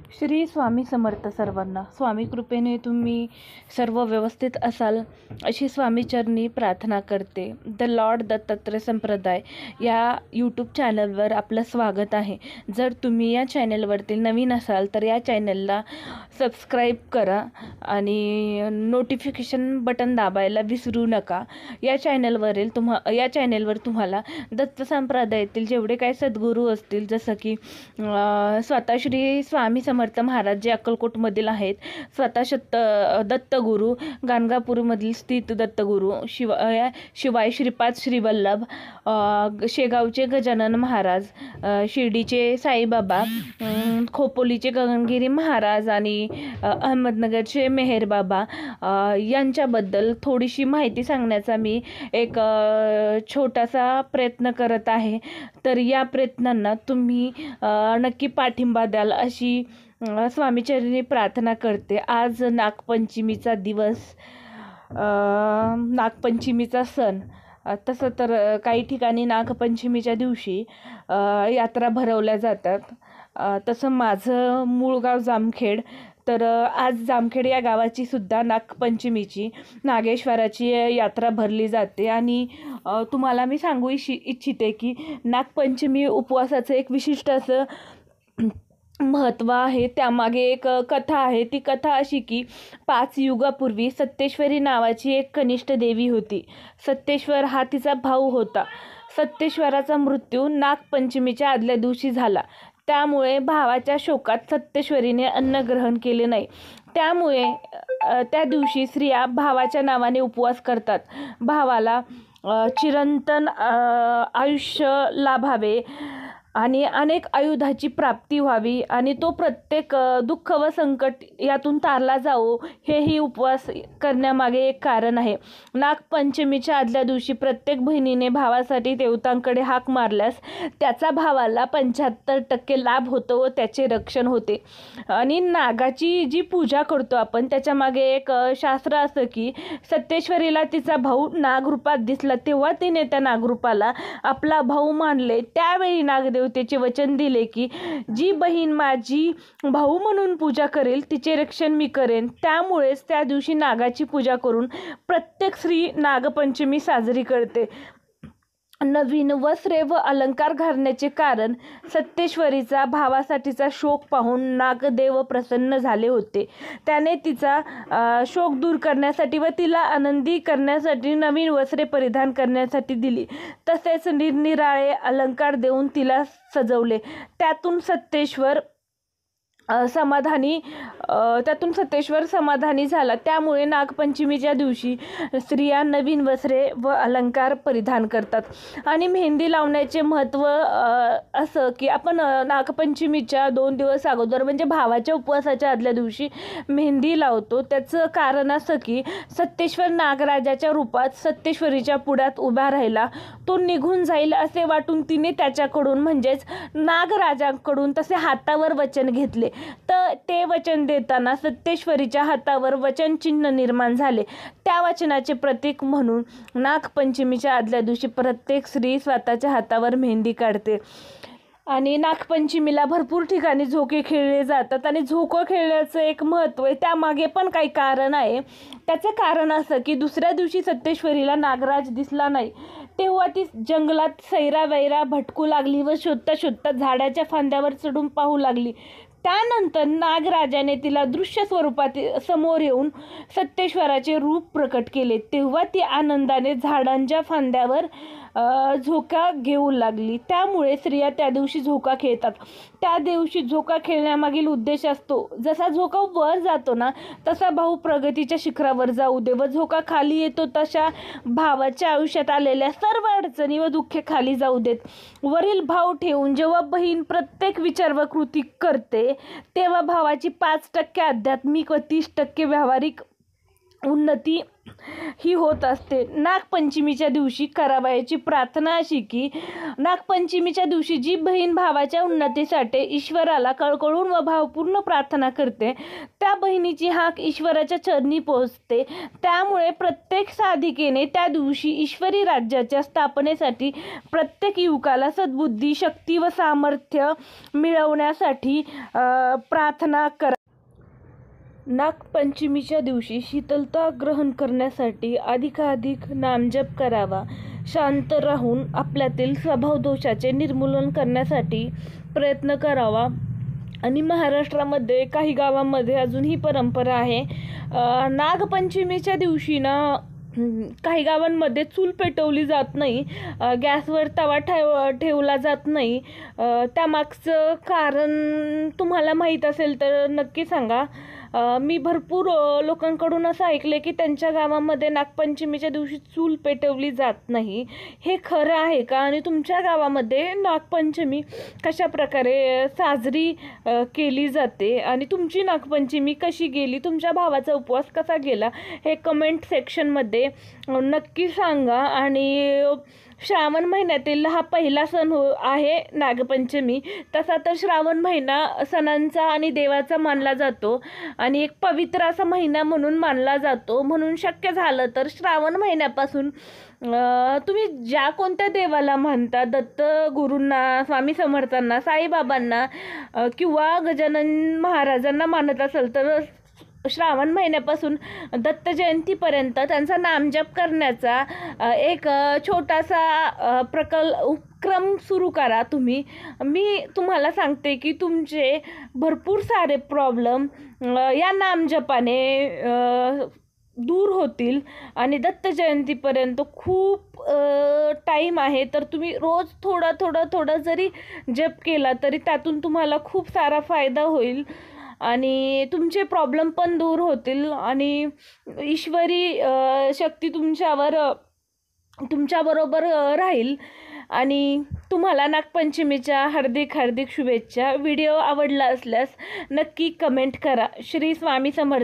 श्री स्वामी समर्थ सर्वांना. स्वामी कृपेने तुम्ही सर्व व्यवस्थित असाल अशी स्वामीचरणी प्रार्थना करते. द लॉर्ड दत्तात्रय संप्रदाय या यूट्यूब चॅनलवर आपलं स्वागत आहे. जर तुम्ही या चॅनलवरती नवीन असाल तर या चॅनलला सबस्क्राईब करा आणि नोटिफिकेशन बटन दाबायला विसरू नका. या चॅनलवर तुम्हाला दत्त संप्रदायातील जेवढे काही सद्गुरू असतील, जसं की स्वतः श्री स्वामी समर्थ महाराज जे अक्कलकोटमधील आहेत, स्वतः दत्तगुरू, गाणगापूरमधील स्थित दत्तगुरू, शिवाय श्रीपाद श्रीवल्लभ, शेगावचे गजानन महाराज, शिर्डीचे साईबाबा, खोपोलीचे गगनगिरी महाराज आणि अहमदनगरचे मेहेर बाबा यांच्याबद्दल थोडीशी माहिती सांगण्याचा मी एक छोटासा प्रयत्न करत आहे. तर या प्रयत्नांना तुम्ही नक्की पाठिंबा द्याल अशी स्वामीचरणी प्रार्थना करते. आज नागपंचमीचा दिवस, नागपंचमीचा सण. तसं तर काही ठिकाणी नागपंचमीच्या दिवशी यात्रा भरवल्या जातात. तसं माझं मूळ गाव जामखेड, तर आज जामखेड या गावाची सुद्धा नागपंचमीची, नागेश्वराची यात्रा भरली जाते. आणि तुम्हाला मी सांगू इच्छिते की नागपंचमी उपवासाचं एक विशिष्ट असं महत्त्व आहे. त्यामागे एक कथा आहे. ती कथा अशी की 5 युगापूर्वी सत्तेश्वरी नावाची एक कनिष्ठ देवी होती. सत्तेश्वर हा तिचा भाऊ होता. सत्तेश्वराचा मृत्यू नागपंचमीच्या आदल्या दिवशी झाला. त्यामुळे भावाच्या शोकात सत्तेश्वरीने अन्न ग्रहण केले नाही. त्यामुळे त्या दिवशी स्त्रिया भावाच्या नावाने उपवास करतात. भावाला चिरंतन आयुष्य लाभावे आणि अनेक आयुधाची प्राप्ती व्हावी आणि तो प्रत्येक दुःख व संकट यातून तारला जावो, हेही उपवास करण्यामागे एक कारण आहे. नागपंचमीच्या आदल्या दिवशी प्रत्येक बहिणीने भावासाठी देवतांकडे हाक मारल्यास त्याचा भावाला 75% लाभ होतो व त्याचे रक्षण होते. आणि नागाची जी पूजा करतो आपण, त्याच्यामागे एक शास्त्र असं की सत्तेश्वरीला तिचा भाऊ नागरूपात दिसला तेव्हा तिने त्या नागरूपाला आपला भाऊ मानले. त्यावेळी नागदेव त्याचे वचन दिले की जी बहीण माझी भाऊ म्हणून पूजा करेल तिचे रक्षण मी करेन. त्यामुळेच त्या दिवशी नागाची पूजा करून प्रत्येक स्त्री नागपंचमी साजरी करते. नवीन वस्त्रे व अलंकार घालण्याचे कारण सत्तेश्वरीचा भावासाठीचा शोक पाहून नागदेव प्रसन्न झाले होते. त्याने तिचा शोक दूर करण्यासाठी व तिला आनंदी करण्यासाठी नवीन वस्त्रे परिधान करण्यासाठी दिली. तसेच निरनिराळे अलंकार देऊन तिला सजवले. त्यातून सत्तेश्वर समाधानी झाला. त्यामुळे नागपंचमीच्या दिवशी स्त्रिया नवीन वस्त्रे व अलंकार परिधान करतात. आणि मेहंदी लावण्याचे महत्त्व असं की आपण नागपंचमीच्या 2 दिवस अगोदर म्हणजे भावाच्या उपवासाच्या आदल्या दिवशी मेहंदी लावतो. त्याचं कारण असं की सत्तेश्वर नागराजाच्या रूपात सत्तेश्वरीच्या पुढ्यात उभा राहिला. तो निघून जाईल असे वाटून तिने त्याच्याकडून म्हणजेच नागराजांकडून तसे हातावर वचन घेतले. तर ते वचन देताना सत्तेश्वरीच्या हातावर वचनचिन्ह निर्माण झाले. त्या वचनाचे प्रतीक म्हणून नागपंचमीच्या आदल्या दिवशी प्रत्येक स्त्री स्वतःच्या हातावर मेहंदी काढते. आणि नागपंचमीला भरपूर ठिकाणी झोके खेळले जातात. आणि झोकं खेळण्याचं एक महत्त्व आहे. त्यामागे पण काही कारण आहे. त्याचं कारण असं की दुसऱ्या दिवशी सत्तेश्वरीला नागराज दिसला नाही. तेव्हा ती जंगलात सैरावैरा भटकू लागली व शोधता झाडाच्या फांद्यावर चढून पाहू लागली. त्यानंतर नागराजाने तिला दृश्य स्वरूपात समोर येऊन सत्तेश्वराचे रूप प्रकट केले. तेव्हा ती आनंदाने झाडांच्या फांद्यावर झोका घेऊ लागली. त्यामुळे स्त्रिया त्या दिवशी झोका खेळतात. त्या दिवशी झोका खेळण्यामागील उद्देश असतो, जसा झोका वर जातो ना तसा भाऊ प्रगतीच्या शिखरावर जाऊ दे व झोका खाली येतो तशा भावाच्या आयुष्यात आलेल्या सर्व अडचणी व दुःखे खाली जाऊ देत. वरील भाव ठेवून जेव्हा बहीण प्रत्येक विचार व कृती करते तेव्हा भावाची 5% आध्यात्मिक व 30% व्यावहारिक उन्नती ही होत असते. नागपंचमीच्या दिवशी करावयाची प्रार्थना अशी की नागपंचमीच्या दिवशी जी बहीण भावाच्या उन्नतीसाठी ईश्वराला कळकळून व भावपूर्ण प्रार्थना करते त्या बहिणीची हाक ईश्वराच्या चरणी पोहोचते. त्यामुळे प्रत्येक साधिकेने त्या दिवशी ईश्वरी राज्याच्या स्थापनेसाठी प्रत्येक युवकाला सद्बुद्धी, शक्ती व सामर्थ्य मिळवण्यासाठी प्रार्थना करा. नागपंचमीच्या दिवशी शीतलता ग्रहण करण्यासाठी अधिकाधिक नामजप करावा. शांत राहून आपल्यातील स्वभावदोषाचे निर्मूलन करण्यासाठी प्रयत्न करावा. आणि महाराष्ट्रामध्ये काही गावांमध्ये अजून ही परंपरा आहे. नागपंचमीच्या दिवशी ना काही गावांमध्ये चूल पेटवली जात नाही, गॅसवर तवा ठेवला जात नाही. त्यामागचं कारण तुम्हाला माहीत असेल तर नक्की सांगा. मी भरपूर लोकांकडून असं ऐकले की त्यांच्या गावामध्ये नागपंचमीच्या दिवशी चूल पेटवली जात नाही. हे खरं आहे का? आणि तुमच्या गावामध्ये नागपंचमी कशा प्रकारे साजरी केली जाते आणि तुमची नागपंचमी कशी गेली, तुमच्या भावाचा उपवास कसा गेला, हे कमेंट सेक्शनमध्ये नक्की सांगा. आणि श्रावण महिन्यातील हा पहिला सण आहे नागपंचमी. तसा तर श्रावण महिना सणांचा आणि देवाचा मानला जातो आणि एक पवित्र असा महिना म्हणून मानला जातो. म्हणून शक्य झालं तर श्रावण महिन्यापासून तुम्ही ज्या कोणत्या देवाला मानता, दत्त गुरूंना, स्वामी समर्थांना, साईबाबांना किंवा गजानन महाराजांना मानत असेल तर श्रावण महिन्यापासून दत्त जयंतीपर्यंत त्यांचा नामजप करण्याचा एक छोटासा उपक्रम सुरू करा तुम्ही. मी तुम्हाला सांगते की तुमचे भरपूर सारे प्रॉब्लेम या नामजपाने दूर होतील. आणि दत्त जयंतीपर्यंत खूप टाईम आहे, तर तुम्ही रोज थोडा जरी जप केला तरी त्यातून तुम्हाला खूप सारा फायदा होईल आणि तुमचे प्रॉब्लेम पण दूर होतील आणि ईश्वरी शक्ती तुमच्याबरोबर राहील. आणि तुम्हाला नागपंचमीच्या हार्दिक शुभेच्छा. व्हिडिओ आवडला असल्यास नक्की कमेंट करा. श्री स्वामी समर्थ.